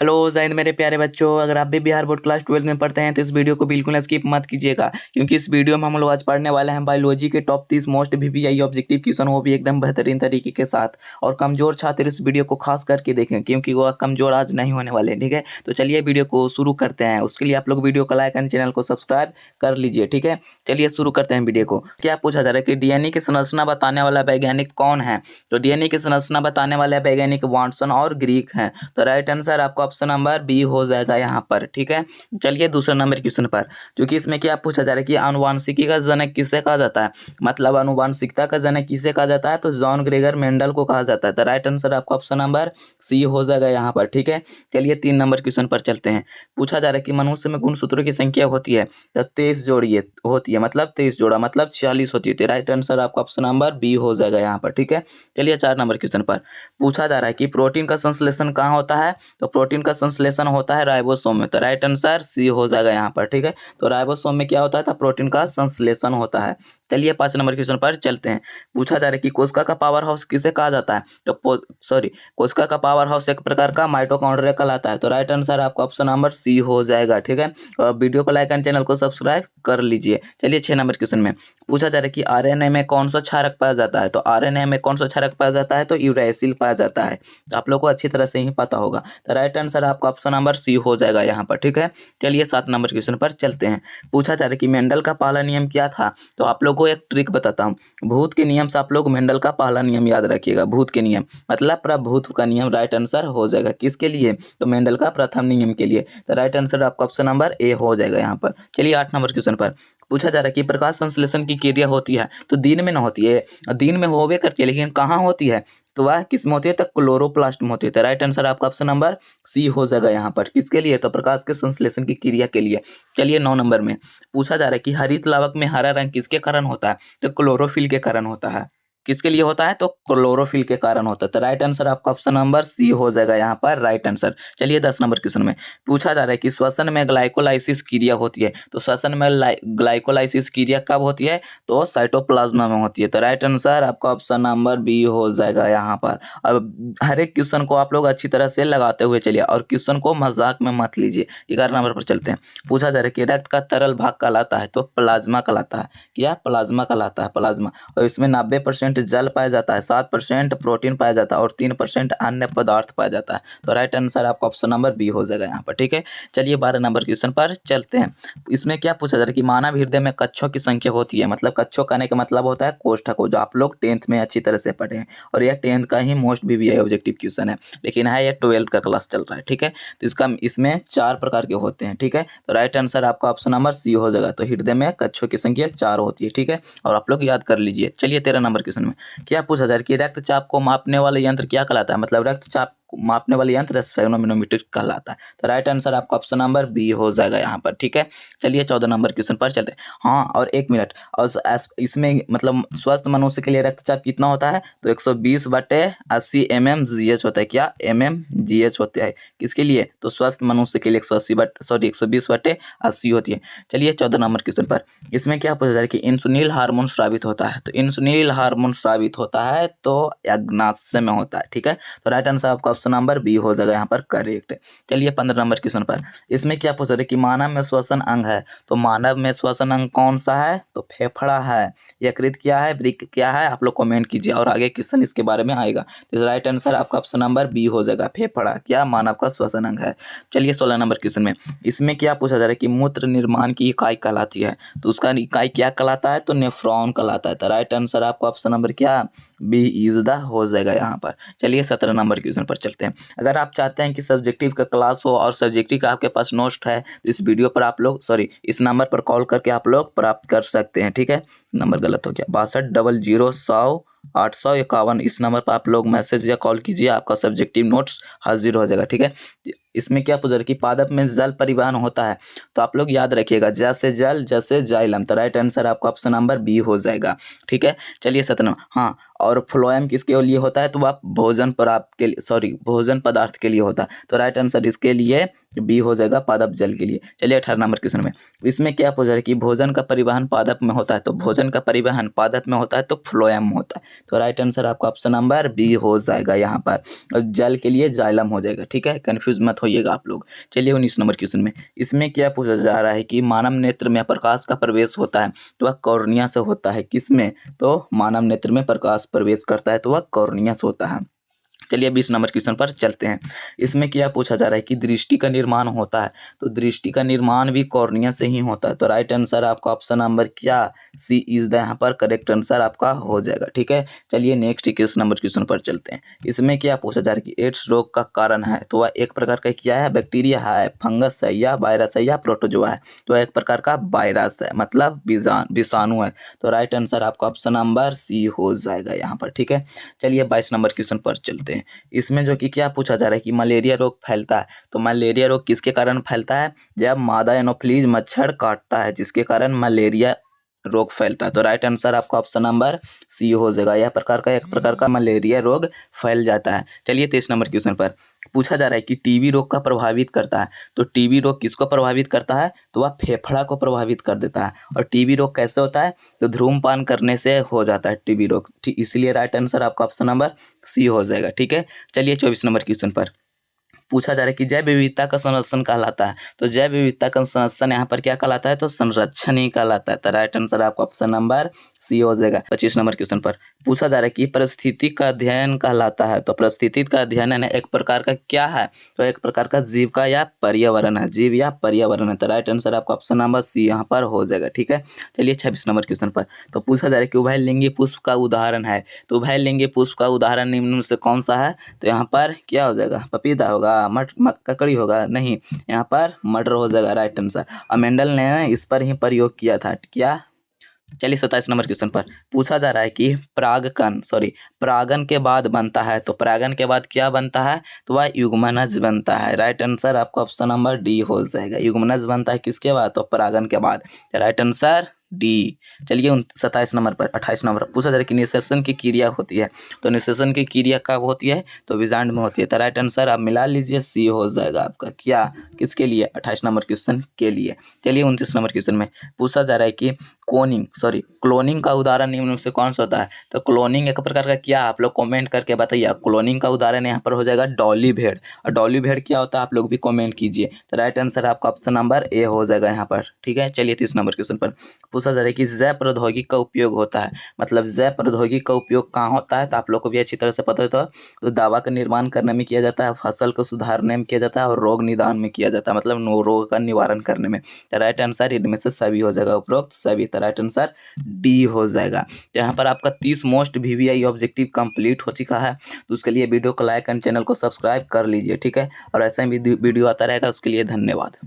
Hello Zahid मेरे प्यारे बच्चों, अगर आप भी बिहार बोर्ड क्लास 12 में पढ़ते हैं तो इस वीडियो को बिल्कुल स्किप मत कीजिएगा, क्योंकि इस वीडियो में हम लोग आज पढ़ने वाले हैं बायोलॉजी के top 30 most VVI objective question, वो भी एकदम बेहतरीन तरीके के साथ। और कमजोर छात्र इस वीडियो को खास करके देखें, क्योंकि वो कमजोर आज नहीं होने वाले। ठीक है, तो चलिए वीडियो को शुरू करते हैं। उसके लिए आप लोग वीडियो को लाइक एंड चैनल को सब्सक्राइब कर लीजिए। ठीक है, चलिए शुरू करते हैं वीडियो को। क्या पूछा जा रहा है कि डीएनए की संरचना बताने वाला वैज्ञानिक कौन है? तो डीएनए की संरचना बताने वाले वैज्ञानिक वाटसन और ग्रीक हैं। तो राइट आंसर आपका ऑप्शन नंबर बी हो जाएगा यहाँ पर। ठीक है, चलिए दूसरे नंबर क्वेश्चन पर, क्योंकि इसमें क्या पूछा जा रहा है कि आनुवांशिकी का जनक किसे कहा जाता है? मतलब आनुवांशिकता का जनक किसे कहा जाता है? तो जॉन ग्रेगर मेंडल को कहा जाता है। तो राइट आंसर आपका ऑप्शन नंबर सी हो जाएगा यहाँ पर। ठीक है, चलिए 3 नंबर क्वेश्चन पर चलते हैं। पूछा जा रहा है कि मनुष्य में गुणसूत्रों की संख्या होती है तो 23 जोड़ी होती है, मतलब 23 जोड़ा मतलब 46 होती है। राइट आंसर आपका ऑप्शन नंबर बी हो जाएगा यहाँ पर। ठीक है, चलिए 4 नंबर क्वेश्चन पर। पूछा जा रहा है कि प्रोटीन का संश्लेषण कहाँ होता है? तो प्रोटीन का संश्लेषण होता है राइबोसोम में। तो राइट आंसर सी हो जाएगा यहाँ पर। ठीक है, तो राइबोसोम में क्या होता है? तो प्रोटीन का संश्लेषण होता है। चलिए 5 नंबर क्वेश्चन पर चलते हैं। पूछा जा रहा है कि कोशिका का पावर हाउस किसे कहा जाता है? तो कोशिका का पावर हाउस एक प्रकार का माइटोकॉन्ड्रिया कहलाता है। तो राइट आंसर आपका ऑप्शन नंबर सी हो जाएगा। ठीक है, और वीडियो को लाइक एंड चैनल को सब्सक्राइब कर लीजिए। चलिए 6 नंबर क्वेश्चन में पूछा जा रहा है कि आरएनए में कौन सा क्षारक पाया जाता है? तो आरएनए में कौन सा क्षारक पाया जाता है? तो यूरेसिल पाया जाता है। तो आप लोग को अच्छी तरह से ही पता होगा। तो राइट आंसर आपका ऑप्शन नंबर सी हो जाएगा यहाँ पर। ठीक है, चलिए 7 नंबर क्वेश्चन पर चलते हैं। पूछा जा रहा है कि मेंडल का पहला नियम क्या था? तो आप लोग को एक ट्रिक बताता हूँ। भूत के नियम से आप लोग मेंडल का पहला नियम याद रखिएगा। भूत के नियम मतलब प्रभुत्व का नियम। राइट आंसर हो जाएगा किसके लिए? तो मेंडल का प्रथम नियम के लिए। तो राइट आंसर आपका ऑप्शन नंबर ए हो जाएगा यहाँ पर। चलिए 8 नंबर क्वेश्चन पर। पूछा जा रहा है कि प्रकाश संश्लेषण की क्रिया होती है तो दिन में न होती है, दिन में होवे करती है, लेकिन कहाँ होती है? तो वह किस में होती है? तो क्लोरोप्लास्ट में होती है। तो राइट आंसर आपका ऑप्शन नंबर सी हो जाएगा यहाँ पर। किसके लिए? तो प्रकाश के संश्लेषण की क्रिया के लिए। चलिए 9 नंबर में पूछा जा रहा है कि हरित लावक में हरा रंग किसके कारण होता है? तो क्लोरोफिल के कारण होता है। किसके लिए होता है? तो क्लोरोफिल के कारण होता है। तो राइट आंसर आपका ऑप्शन नंबर सी हो जाएगा यहाँ पर। Right answer. चलिए 10 नंबर क्वेश्चन में पूछा जा रहा है कि श्वसन में ग्लाइकोलाइसिस क्रिया होती है। तो श्वसन में ग्लाइकोलाइसिस क्रिया कब होती है? तो साइटोप्लाज्मा में होती है। तो राइट आंसर आपका ऑप्शन नंबर बी हो जाएगा यहाँ पर। अब हर एक क्वेश्चन को आप लोग अच्छी तरह से लगाते हुए चलिए, और क्वेश्चन को मजाक में मत लीजिए। 11 नंबर पर चलते हैं। पूछा जा रहा है कि रक्त का तरल भाग कहलाता है तो प्लाज्मा कहलाता है। क्या? प्लाज्मा कहलाता है, प्लाज्मा। और इसमें 90% जल पाया जाता है, 7% प्रोटीन पाया जाता है और 3% अन्य पदार्थ पाया जाता है। तो राइट आंसर आपका ऑप्शन नंबर बी हो जाएगा यहाँ पर। ठीक है, चलिए 12 नंबर क्वेश्चन पर चलते हैं। इसमें क्या पूछा जा रहा है कि मानव हृदय में कक्षों की संख्या होती है। मतलब कक्षों कहने का मतलब होता है कोष्ठक, जो आप लोग 10th में अच्छी तरह से पढ़े हैं। और यह 10th का ही मोस्ट वीवीआई ऑब्जेक्टिव क्वेश्चन है, लेकिन है यह 12th का क्लास चल रहा है। ठीक है, तो इसमें 4 प्रकार के होते हैं। ठीक है, तो राइट आंसर आपका ऑप्शन नंबर सी हो जाएगा। तो हृदय में कक्षों की संख्या 4 होती है। ठीक है, और आप लोग याद कर लीजिए। चलिए 13 नंबर क्वेश्चन में क्या पूछा जा रहा है कि रक्तचाप को मापने वाला यंत्र क्या कहलाता है? मतलब रक्तचाप मापने वाले यंत्र स्फेग्नोमीटर कहलाता है। तो राइट आंसर आपका ऑप्शन नंबर बी हो जाएगा यहाँ पर। ठीक है, चलिए 14 नंबर क्वेश्चन पर चलते हैं। हाँ, और 1 मिनट, और इसमें मतलब स्वस्थ मनुष्य के लिए रक्तचाप कितना होता है? तो 120/80 mmGH होता है। क्या? mmGH होता है। किसके लिए? तो स्वस्थ मनुष्य के लिए 120/80 होती है। चलिए 14 नंबर क्वेश्चन पर। इसमें क्या पूछा जा रहा है कि इंसुलिन हार्मोन स्रावित होता है। तो इंसुलिन हार्मोन स्रावित होता है तो अग्नाशय में होता है। ठीक है, तो राइट आंसर आपका ऑप्शन नंबर बी हो जाएगा यहाँ पर करेक्ट। चलिए 15 नंबर क्वेश्चन पर। इसमें क्या पूछ रहे हैं कि मानव में श्वसन अंग है। तो मानव में श्वसन अंग कौन सा है? तो फेफड़ा है। यकृत क्या है? वृक्क क्या है? आप लोग कमेंट कीजिए और आगे क्वेश्चन इसके बारे में आएगा। तो राइट आंसर आपका ऑप्शन नंबर बी हो जाएगा, फेफड़ा क्या मानव का श्वसन अंग है। चलिए 16 नंबर क्वेश्चन में इसमें क्या पूछा जा रहा है कि मूत्र निर्माण की इकाई कहलाती है। तो उसका इकाई क्या कहलाता है? तो नेफ्रॉन कहलाता है। तो राइट आंसर आपका ऑप्शन नंबर क्या? बी इज द हो जाएगा यहाँ पर। चलिए 17 नंबर क्वेश्चन पर चलते हैं। अगर आप चाहते हैं कि सब्जेक्टिव का क्लास हो और सब्जेक्टिव का आपके पास नोट है तो इस वीडियो पर आप लोग इस नंबर पर कॉल करके आप लोग प्राप्त कर सकते हैं। ठीक है, नंबर गलत हो गया, 62000100 851। इस नंबर पर आप लोग मैसेज या कॉल कीजिए, आपका सब्जेक्टिव नोट्स हाजिर हो जाएगा। ठीक है, इसमें क्या पूछा कि पादप में जल परिवहन होता है। तो आप लोग याद रखिएगा, जैसे जल जैसे जाइलम। तो राइट आंसर आपका ऑप्शन नंबर बी हो जाएगा। ठीक है, चलिए 17। हाँ, और फ्लोएम किसके लिए होता है, तो वह भोजन पदार्थ के लिए, सॉरी भोजन पदार्थ के लिए होता है। तो राइट आंसर इसके लिए बी हो जाएगा, पादप जल के लिए। चलिए 18 नंबर क्वेश्चन में, इसमें क्या पूछा है कि भोजन का परिवहन पादप में होता है, तो भोजन का परिवहन पादप में होता है तो फ्लोएम होता है। तो राइट आंसर आपका ऑप्शन नंबर बी हो जाएगा यहाँ पर, और जल के लिए जाइलम हो जाएगा। ठीक है, कंफ्यूज मत होइएगा आप लोग। चलिए 19 नंबर क्वेश्चन में, इसमें क्या पूछा जा रहा है कि मानव नेत्र में प्रकाश का प्रवेश होता है तो वह कॉर्निया से होता है। किसमें, तो मानव नेत्र में प्रकाश प्रवेश करता है तो वह कॉर्निया से होता है। चलिए 20 नंबर क्वेश्चन पर चलते हैं। इसमें क्या पूछा जा रहा है कि दृष्टि का निर्माण होता है, तो दृष्टि का निर्माण भी कॉर्निया से ही होता है। तो राइट आंसर आपका ऑप्शन नंबर क्या, सी इज द यहाँ पर करेक्ट आंसर आपका हो जाएगा। ठीक है, चलिए नेक्स्ट 21 नंबर क्वेश्चन पर चलते हैं। इसमें क्या पूछा जा रहा है कि एड्स रोग का कारण है, तो वह एक प्रकार का क्या है, बैक्टीरिया है, फंगस है, या वायरस है, या प्रोटोजोआ है। तो एक प्रकार का वायरस है, मतलब विषाणु है। तो राइट आंसर आपका ऑप्शन नंबर सी हो जाएगा यहाँ पर। ठीक है, चलिए 22 नंबर क्वेश्चन पर चलते हैं। इसमें जो कि क्या पूछा जा रहा है कि मलेरिया रोग फैलता है, तो मलेरिया रोग किसके कारण फैलता है, जब मादा एनोफ्लीज मच्छर काटता है, जिसके कारण मलेरिया रोग फैलता है। तो राइट आंसर आपका ऑप्शन नंबर सी हो जाएगा, यह एक प्रकार का मलेरिया रोग फैल जाता है। चलिए 23 नंबर क्वेश्चन पर पूछा जा रहा है कि टीबी रोग का प्रभावित करता है, तो टीबी रोग किसको प्रभावित करता है, तो वह फेफड़ा को प्रभावित कर देता है। और टीबी रोग कैसे होता है, तो धूम्रपान करने से हो जाता है टीबी रोग। ठीक, इसलिए राइट आंसर आपका ऑप्शन नंबर सी हो जाएगा। ठीक है, चलिए 24 नंबर क्वेश्चन पर पूछा जा रहा है कि जैव विविधता का संरक्षण कहलाता है, तो जैव विविधता का संरक्षण यहाँ पर क्या कहलाता है, तो संरक्षण ही कहलाता है। तो राइट आंसर आपका ऑप्शन नंबर सी हो जाएगा। 25 नंबर क्वेश्चन पर पूछा जा रहा है कि परिस्थिति का अध्ययन कहलाता है, तो परिस्थिति का अध्ययन है एक प्रकार का क्या है, तो एक प्रकार का जीव का या पर्यावरण है, जीव या पर्यावरण है। तो राइट आंसर आपका ऑप्शन नंबर सी यहाँ पर हो जाएगा। ठीक है, चलिए 26 नंबर क्वेश्चन पर तो पूछा जा रहा है कि उभयलिंगी पुष्प का उदाहरण है, तो उभयलिंगी पुष्प का उदाहरण निम्न में से कौन सा है, तो यहाँ पर क्या हो जाएगा, पपीता होगा, ककड़ी होगा, नहीं, यहाँ पर मटर हो जाएगा राइट आंसर। और मेंडल ने इस पर ही प्रयोग किया था, क्या। चलिए 27 नंबर क्वेश्चन पर पूछा जा रहा है कि परागन के बाद बनता है, तो परागन के बाद क्या बनता है, तो वह युग्मनज बनता है। राइट आंसर आपका ऑप्शन नंबर डी हो जाएगा, युग्मनज बनता है किसके बाद, तो परागन के बाद। Right answer D. चलिए 27 नंबर पर 28 नंबर पूछा जा रहा है कि निषेचन की क्रिया होती है, तो निषेचन की क्रिया कब होती है, तो बीजांड में होती है। तो राइट आंसर आप मिला लीजिए, सी हो जाएगा आपका, क्या, किसके लिए, 28 नंबर क्वेश्चन के लिए। चलिए 29 नंबर क्वेश्चन में पूछा जा रहा है कि क्लोनिंग का उदाहरण निम्न में से कौन सा होता है, तो क्लोनिंग एक प्रकार का क्या, आप लोग कमेंट करके बताइए। क्लोनिंग का उदाहरण यहाँ पर हो जाएगा डॉली भेड़, और डॉली भेड़ क्या होता है आप लोग भी कमेंट कीजिए। तो राइट आंसर आपका ऑप्शन नंबर ए हो जाएगा यहाँ पर। ठीक है, चलिए 30 नंबर क्वेश्चन पर पूछा जा रहा है कि जैव प्रौद्योगिकी का उपयोग होता है, मतलब जैव प्रौद्योगिकी का उपयोग कहाँ होता है, तो आप लोग को भी अच्छी तरह से पता होता है। तो दवा का निर्माण करने में किया जाता है, फसल को सुधारने में किया जाता है, और रोग निदान में किया जाता है, मतलब रोग का निवारण करने में। तो राइट आंसर इनमें से सभी हो जाएगा, उपरोक्त सभी। तो राइट आंसर डी हो जाएगा। यहाँ पर आपका 30 मोस्ट VVI ऑब्जेक्टिव कंप्लीट हो चुका है, तो उसके लिए वीडियो को लाइक एंड चैनल को सब्सक्राइब कर लीजिए। ठीक है, और ऐसा ही वीडियो आता रहेगा, उसके लिए धन्यवाद।